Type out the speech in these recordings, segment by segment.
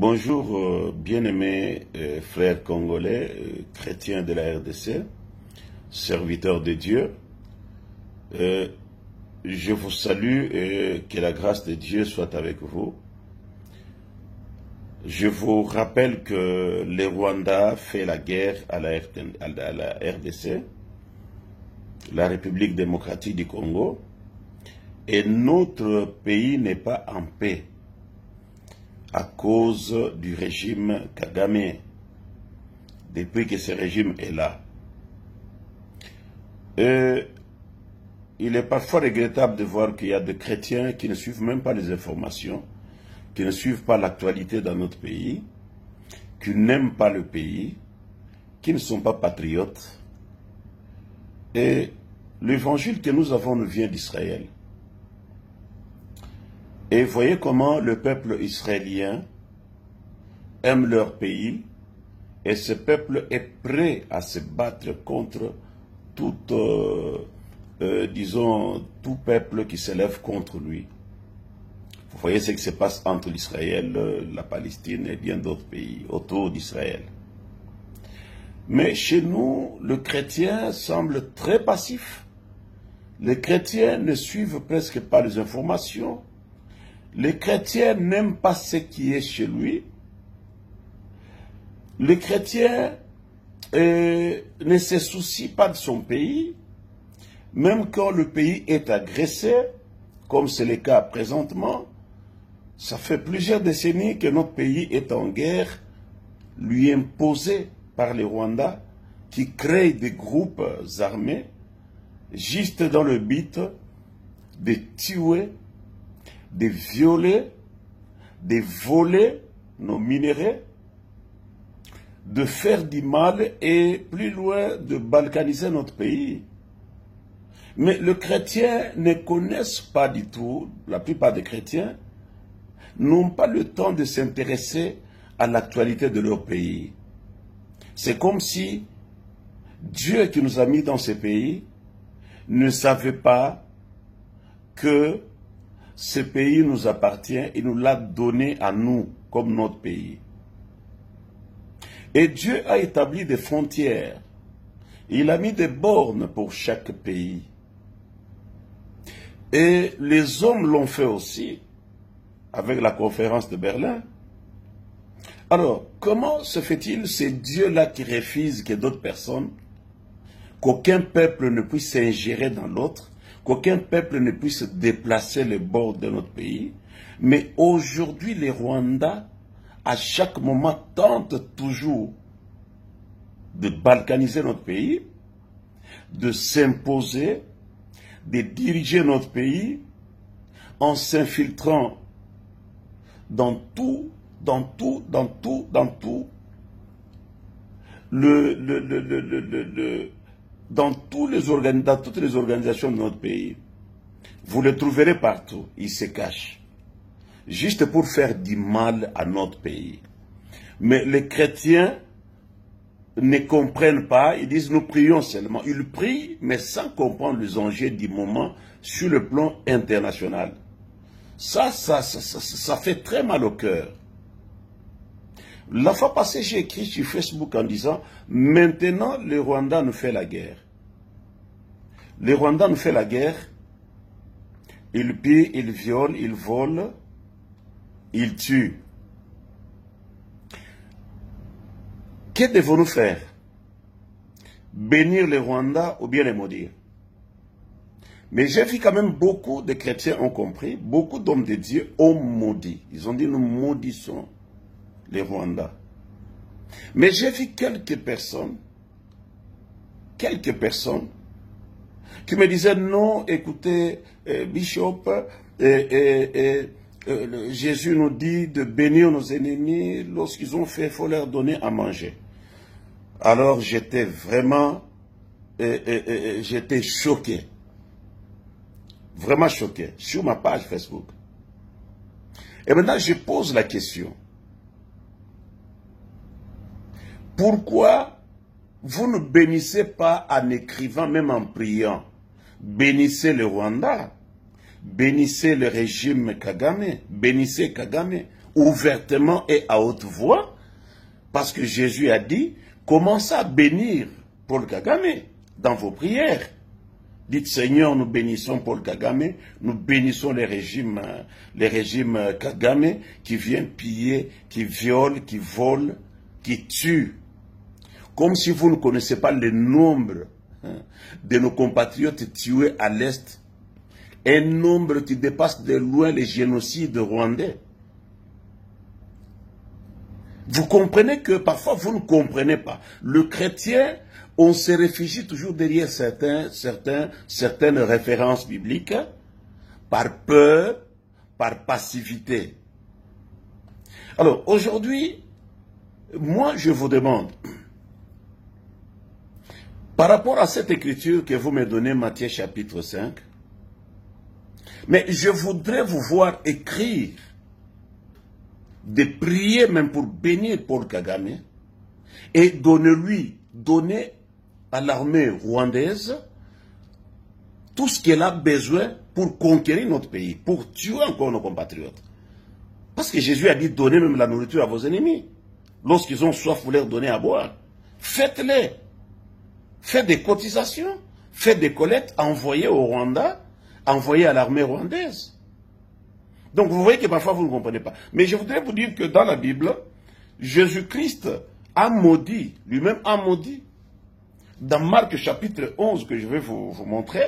Bonjour, bien-aimés frères congolais, chrétiens de la RDC, serviteurs de Dieu. Je vous salue et que la grâce de Dieu soit avec vous. Je vous rappelle que le Rwanda fait la guerre à la RDC, la République démocratique du Congo, et notre pays n'est pas en paix à cause du régime Kagame, depuis que ce régime est là. Il est parfois regrettable de voir qu'il y a des chrétiens qui ne suivent même pas les informations, qui ne suivent pas l'actualité dans notre pays, qui n'aiment pas le pays, qui ne sont pas patriotes. Et l'évangile que nous avons nous vient d'Israël. Et voyez comment le peuple israélien aime leur pays, et ce peuple est prêt à se battre contre tout, disons, tout peuple qui s'élève contre lui. Vous voyez ce qui se passe entre l'Israël, la Palestine et bien d'autres pays autour d'Israël. Mais chez nous, le chrétien semble très passif. Les chrétiens ne suivent presque pas les informations. Les chrétiens n'aiment pas ce qui est chez lui. Les chrétiens ne se soucient pas de son pays, même quand le pays est agressé, comme c'est le cas présentement. Ça fait plusieurs décennies que notre pays est en guerre, lui imposée par les Rwandais, qui créent des groupes armés, juste dans le but de tuer, de violer, de voler nos minéraux, de faire du mal et plus loin de balkaniser notre pays. Mais les chrétiens ne connaissent pas du tout, la plupart des chrétiens n'ont pas le temps de s'intéresser à l'actualité de leur pays. C'est comme si Dieu qui nous a mis dans ce pays ne savait pas que ce pays nous appartient et nous l'a donné à nous comme notre pays. Et Dieu a établi des frontières. Il a mis des bornes pour chaque pays. Et les hommes l'ont fait aussi avec la conférence de Berlin. Alors, comment se fait-il, c'est Dieu-là qui refuse que d'autres personnes, qu'aucun peuple ne puisse s'ingérer dans l'autre, qu'aucun peuple ne puisse déplacer les bords de notre pays. Mais aujourd'hui, les Rwandais, à chaque moment, tentent toujours de balkaniser notre pays, de s'imposer, de diriger notre pays en s'infiltrant dans tout, dans toutes les organisations de notre pays. Vous le trouverez partout, ils se cachent, juste pour faire du mal à notre pays. Mais les chrétiens ne comprennent pas, ils disent nous prions seulement. Ils prient, mais sans comprendre les enjeux du moment sur le plan international. Ça fait très mal au cœur. La fois passée, j'ai écrit sur Facebook en disant « Maintenant, le Rwanda nous fait la guerre. Le Rwanda nous fait la guerre. Il pille, il viole, il vole, il tue. Que devons-nous faire? Bénir le Rwanda ou bien les maudire? » Mais j'ai vu quand même beaucoup de chrétiens ont compris, beaucoup d'hommes de Dieu ont maudit. Ils ont dit nous maudissons les Rwandais. Mais j'ai vu quelques personnes qui me disaient non, écoutez, Bishop, Jésus nous dit de bénir nos ennemis, lorsqu'ils ont fait, il faut leur donner à manger. Alors j'étais vraiment, j'étais choqué. Vraiment choqué, sur ma page Facebook. Et maintenant, je pose la question. Pourquoi vous ne bénissez pas en écrivant, même en priant? Bénissez le Rwanda, bénissez le régime Kagame, bénissez Kagame. ouvertement et à haute voix, parce que Jésus a dit, commencez à bénir Paul Kagame dans vos prières. Dites, Seigneur, nous bénissons Paul Kagame, nous bénissons les régimes Kagame qui viennent piller, qui violent, qui volent, qui tuent. Comme si vous ne connaissez pas le nombre de nos compatriotes tués à l'Est. Un nombre qui dépasse de loin les génocides rwandais. Vous comprenez que parfois vous ne comprenez pas. Le chrétien, on se réfugie toujours derrière certaines références bibliques, par peur, par passivité. Alors aujourd'hui, moi je vous demande, par rapport à cette écriture que vous me donnez, Matthieu chapitre 5, mais je voudrais vous voir écrire, de prier même pour bénir Paul Kagame, et donner à l'armée rwandaise tout ce qu'elle a besoin pour conquérir notre pays, pour tuer encore nos compatriotes. Parce que Jésus a dit, donnez même la nourriture à vos ennemis. Lorsqu'ils ont soif, vous leur donnez à boire. Faites-les. Faites des cotisations, faites des collectes, envoyez au Rwanda, envoyez à l'armée rwandaise. Donc vous voyez que parfois vous ne comprenez pas. Mais je voudrais vous dire que dans la Bible, Jésus-Christ a maudit, lui-même a maudit. Dans Marc chapitre 11, que je vais vous montrer,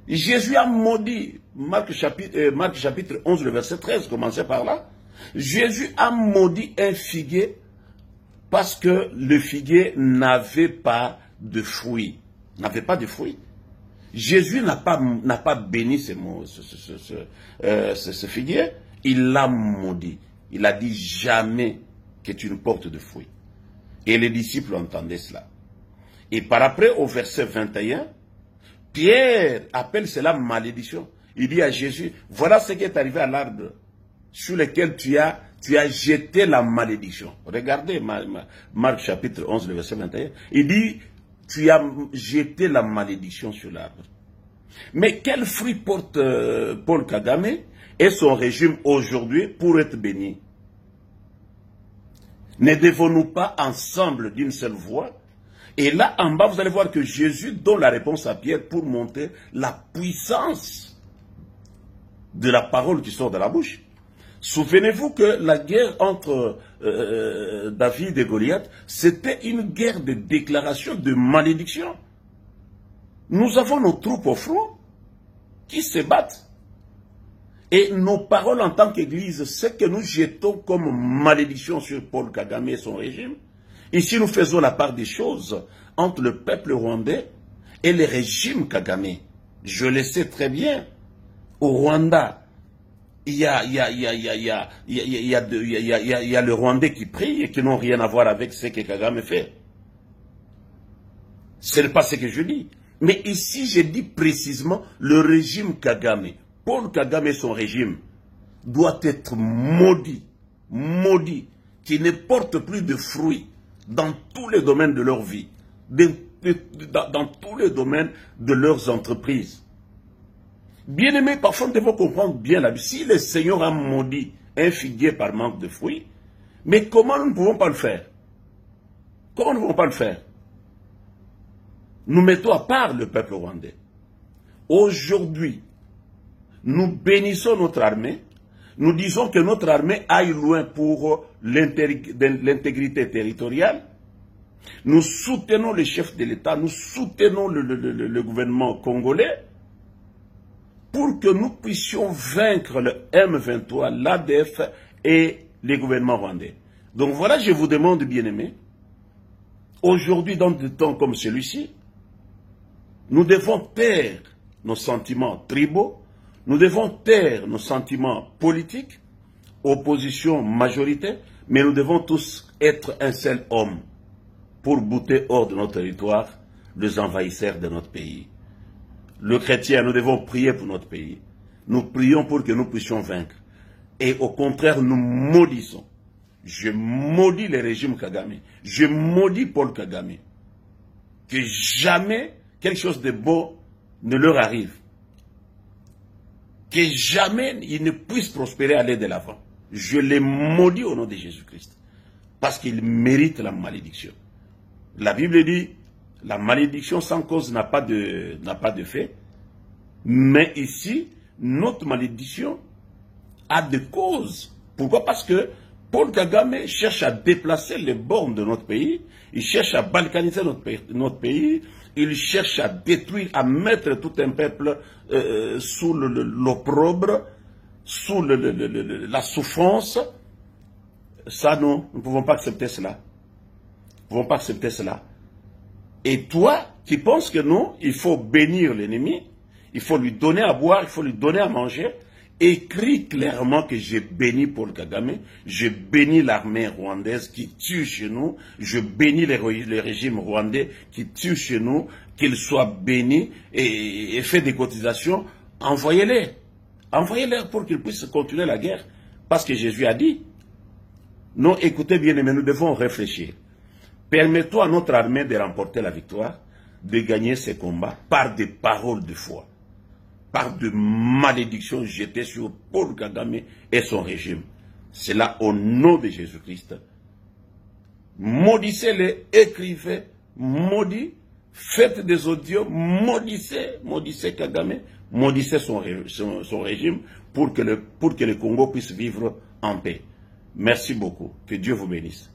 Jésus a maudit, Marc chapitre 11, le verset 13, commencez par là. Jésus a maudit un figuier parce que le figuier n'avait pas de fruits. N'avait pas de fruits. Jésus n'a pas béni ce figuier, il l'a maudit. Il a dit jamais que tu ne portes de fruits. Et les disciples entendaient cela. Et par après, au verset 21, Pierre appelle cela malédiction. Il dit à Jésus, voilà ce qui est arrivé à l'arbre sur lequel tu as jeté la malédiction. Regardez Marc chapitre 11, le verset 21. Il dit, tu as jeté la malédiction sur l'arbre. Mais quel fruit porte Paul Kagame et son régime aujourd'hui pour être béni? Ne devons-nous pas ensemble d'une seule voix? Et là, en bas, vous allez voir que Jésus donne la réponse à Pierre pour montrer la puissance de la parole qui sort de la bouche. Souvenez-vous que la guerre entre David et Goliath, c'était une guerre de déclaration, de malédiction. Nous avons nos troupes au front qui se battent. Et nos paroles en tant qu'Église, ce que nous jetons comme malédiction sur Paul Kagame et son régime, ici nous faisons la part des choses entre le peuple rwandais et le régime Kagame. Je le sais très bien. Au Rwanda, il y a le Rwandais qui prie et qui n'ont rien à voir avec ce que Kagame fait. Ce n'est pas ce que je dis. Mais ici, je dis précisément le régime Kagame. Paul Kagame et son régime doit être maudit, qui ne porte plus de fruits dans tous les domaines de leur vie, dans tous les domaines de leurs entreprises. Bien-aimés, parfois nous devons comprendre bien la vie. Si le Seigneur a maudit un figuier par manque de fruits, mais comment nous ne pouvons pas le faire? Comment nous ne pouvons pas le faire? Nous mettons à part le peuple rwandais. Aujourd'hui, nous bénissons notre armée. Nous disons que notre armée aille loin pour l'intégrité territoriale. Nous soutenons les chefs de l'État, nous soutenons le gouvernement congolais pour que nous puissions vaincre le M23, l'ADF et les gouvernements rwandais. Donc voilà, je vous demande, bien-aimés, aujourd'hui, dans des temps comme celui-ci, nous devons taire nos sentiments tribaux, nous devons taire nos sentiments politiques, opposition, majorité, mais nous devons tous être un seul homme pour bouter hors de notre territoire les envahisseurs de notre pays. Le chrétien, nous devons prier pour notre pays. Nous prions pour que nous puissions vaincre. Et au contraire, nous maudissons. Je maudis le régime Kagame. Je maudis Paul Kagame. Que jamais quelque chose de beau ne leur arrive. Que jamais ils ne puissent prospérer, aller de l'avant. je les maudis au nom de Jésus-Christ. Parce qu'ils méritent la malédiction. La Bible dit, la malédiction sans cause n'a pas de fait. Mais ici, notre malédiction a des causes. Pourquoi? Parce que Paul Kagame cherche à déplacer les bornes de notre pays, il cherche à balkaniser notre pays, il cherche à détruire, à mettre tout un peuple sous l'opprobre, sous la souffrance. Ça, non, nous ne pouvons pas accepter cela. Nous ne pouvons pas accepter cela. Et toi, qui penses que non, il faut bénir l'ennemi, il faut lui donner à boire, il faut lui donner à manger, écris clairement que je bénis Paul Kagame, je bénis l'armée rwandaise qui tue chez nous, je bénis le régime rwandais qui tue chez nous, qu'il soit béni et fait des cotisations, envoyez-les. Envoyez-les pour qu'ils puissent continuer la guerre. Parce que Jésus a dit, non, écoutez bien, mais nous devons réfléchir. Permettons à notre armée de remporter la victoire, de gagner ces combats par des paroles de foi, par de malédictions jetées sur Paul Kagame et son régime. C'est là au nom de Jésus-Christ. Maudissez-les, écrivez, maudit, faites des audios, maudissez Kagame, maudissez son régime pour que le Congo puisse vivre en paix. Merci beaucoup. Que Dieu vous bénisse.